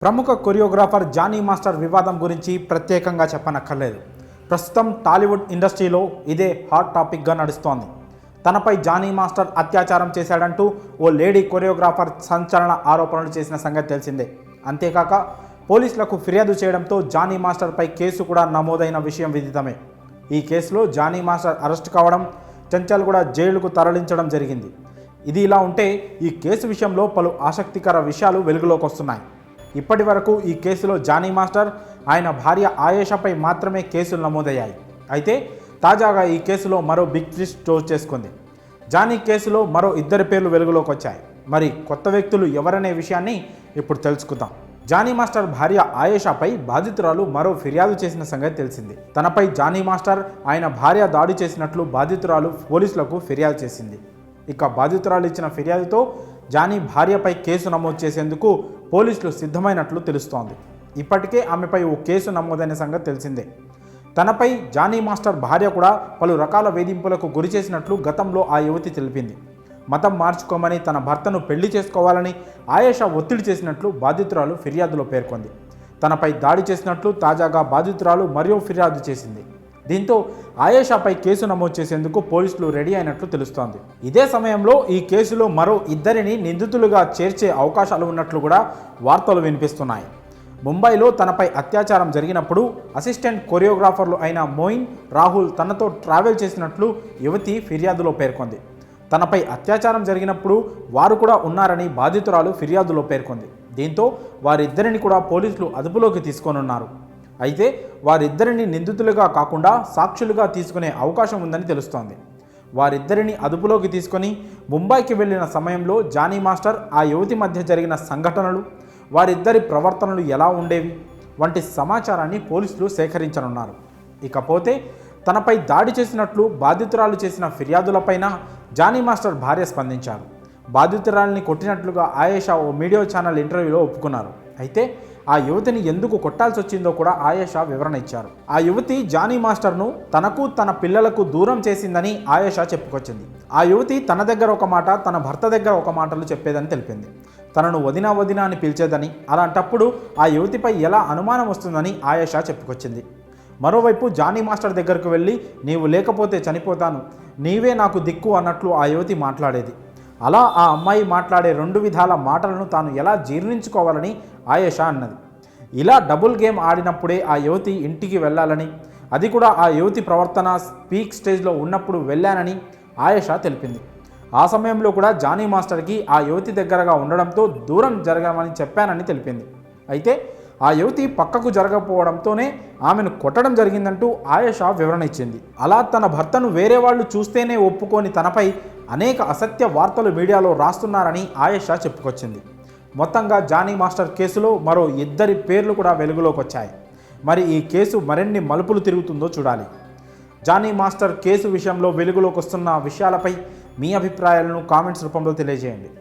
ప్రముఖ choreographer Johnny master వివాదం గురించి ప్రత్యేకంగా చెప్పనక్కర్లేదు. ప్రస్తుతం టాలీవుడ్ ఇండస్ట్రీలో ఇదే హాట్ టాపిక్గా నడుస్తోంది. తనపై జానీ మాస్టర్ అత్యాచారం చేశాడంటూ ఓ లేడీ కొరియోగ్రాఫర్ సంచలన ఆరోపణలు చేసిన సంగతి తెలిసిందే. అంతేకాక పోలీసులకు ఫిర్యాదు చేయడంతో జానీ మాస్టర్పై కేసు కూడా నమోదైన విషయం విదితమే. ఈ కేసులో జానీ మాస్టర్ అరెస్ట్ కావడం, చంచల్గూడ జైలుకు తరలించడం జరిగింది. ఇది ఇలా ఉంటే ఈ కేసు విషయంలో పలు ఆసక్తికర విషయాలు వెలుగులోకి వస్తున్నాయి. ఇప్పటి వరకు ఈ కేసులో జానీ మాస్టర్, ఆయన భార్య ఆయేషాపై మాత్రమే కేసులు నమోదయ్యాయి. అయితే తాజాగా ఈ కేసులో మరో బిగ్ ట్విస్ట్ చోటు చేసుకుంది. జానీ కేసులో మరో ఇద్దరి పేర్లు వెలుగులోకి వచ్చాయి. మరి కొత్త వ్యక్తులు ఎవరనే విషయాన్ని ఇప్పుడు తెలుసుకుందాం. జానీ మాస్టర్ భార్య ఆయేషాపై బాధితురాలు మరో ఫిర్యాదు చేసిన సంగతి తెలిసింది. తనపై జానీ మాస్టర్, ఆయన భార్య దాడి చేసినట్లు బాధితురాలు పోలీసులకు ఫిర్యాదు చేసింది. ఇక బాధితురాలు ఇచ్చిన ఫిర్యాదుతో జానీ భార్యపై కేసు నమోదు చేసేందుకు పోలీసులు సిద్ధమైనట్లు తెలుస్తోంది. ఇప్పటికే ఆమెపై ఓ కేసు నమోదైన సంగతి తెలిసిందే. తనపై జానీ మాస్టర్ భార్య కూడా పలు రకాల వేధింపులకు గురి చేసినట్లు గతంలో ఆ యువతి తెలిపింది. మతం మార్చుకోమని, తన భర్తను పెళ్లి చేసుకోవాలని ఆయేషా ఒత్తిడి చేసినట్లు బాధితురాలు ఫిర్యాదులో పేర్కొంది. తనపై దాడి చేసినట్లు తాజాగా బాధితురాలు మరో ఫిర్యాదు చేసింది. దీంతో ఆయేషాపై కేసు నమోదు చేసేందుకు పోలీసులు రెడీ అయినట్లు తెలుస్తోంది. ఇదే సమయంలో ఈ కేసులో మరో ఇద్దరిని నిందితులుగా చేర్చే అవకాశాలు ఉన్నట్లు కూడా వార్తలు వినిపిస్తున్నాయి. ముంబైలో తనపై అత్యాచారం జరిగినప్పుడు అసిస్టెంట్ కొరియోగ్రాఫర్లు అయిన మోయిన్, రాహుల్ తనతో ట్రావెల్ చేసినట్లు యువతి ఫిర్యాదులో పేర్కొంది. తనపై అత్యాచారం జరిగినప్పుడు వారు కూడా ఉన్నారని బాధితురాలు ఫిర్యాదులో పేర్కొంది. దీంతో వారిద్దరిని కూడా పోలీసులు అదుపులోకి తీసుకోనున్నారు. అయితే వారిద్దరిని నిందితులుగా కాకుండా సాక్షులుగా తీసుకునే అవకాశం ఉందని తెలుస్తోంది. వారిద్దరిని అదుపులోకి తీసుకొని ముంబైకి వెళ్ళిన సమయంలో జానీ మాస్టర్, ఆ యువతి మధ్య జరిగిన సంఘటనలు, వారిద్దరి ప్రవర్తనలు ఎలా ఉండేవి వంటి సమాచారాన్ని పోలీసులు సేకరించనున్నారు. ఇకపోతే తనపై దాడి చేసినట్లు బాధితురాలు చేసిన ఫిర్యాదులపైన జానీ మాస్టర్ భార్య స్పందించారు. బాధితురాలిని కొట్టినట్లుగా ఆయేషా ఓ మీడియా ఛానల్ ఇంటర్వ్యూలో ఒప్పుకున్నారు. అయితే ఆ యువతిని ఎందుకు కొట్టాల్సి వచ్చిందో కూడా ఆయేషా వివరణ ఇచ్చారు. ఆ యువతి జానీ మాస్టర్ను తనకు, తన పిల్లలకు దూరం చేసిందని ఆయేషా చెప్పుకొచ్చింది. ఆ యువతి తన దగ్గర ఒక మాట, తన భర్త దగ్గర ఒక మాటలు చెప్పేదని తెలిపింది. తనను వదినా వదినా అని పిలిచేదని, అలాంటప్పుడు ఆ యువతిపై ఎలా అనుమానం వస్తుందని ఆయేషా చెప్పుకొచ్చింది. మరోవైపు జానీ మాస్టర్ దగ్గరకు వెళ్ళి, నీవు లేకపోతే చనిపోతాను, నీవే నాకు దిక్కు అన్నట్లు ఆ యువతి మాట్లాడేది. అలా ఆ అమ్మాయి మాట్లాడే రెండు విధాల మాటలను తాను ఎలా జీర్ణించుకోవాలని ఆయేషా అన్నది. ఇలా డబుల్ గేమ్ ఆడినప్పుడే ఆ యువతి ఇంటికి వెళ్ళాలని, అది కూడా ఆ యువతి ప్రవర్తన పీక్ స్టేజ్లో ఉన్నప్పుడు వెళ్ళానని ఆయేషా తెలిపింది. ఆ సమయంలో కూడా జానీ మాస్టర్కి ఆ యువతి దగ్గరగా ఉండడంతో దూరం జరగమని చెప్పానని తెలిపింది. అయితే ఆ యువతి పక్కకు జరగకపోవడంతోనే ఆమెను కొట్టడం జరిగిందంటూ ఆయేషా వివరణ ఇచ్చింది. అలా తన భర్తను వేరే వాళ్ళు చూస్తేనే ఒప్పుకొని తనపై అనేక అసత్య వార్తలు మీడియాలో రాస్తున్నారని ఆయేషా చెప్పుకొచ్చింది. మొత్తంగా జానీ మాస్టర్ కేసులో మరో ఇద్దరి పేర్లు కూడా వెలుగులోకి వచ్చాయి. మరి ఈ కేసు మరిన్ని మలుపులు తిరుగుతుందో చూడాలి. జానీ మాస్టర్ కేసు విషయంలో వెలుగులోకి వస్తున్న విషయాలపై మీ అభిప్రాయాలను కామెంట్స్ రూపంలో తెలియజేయండి.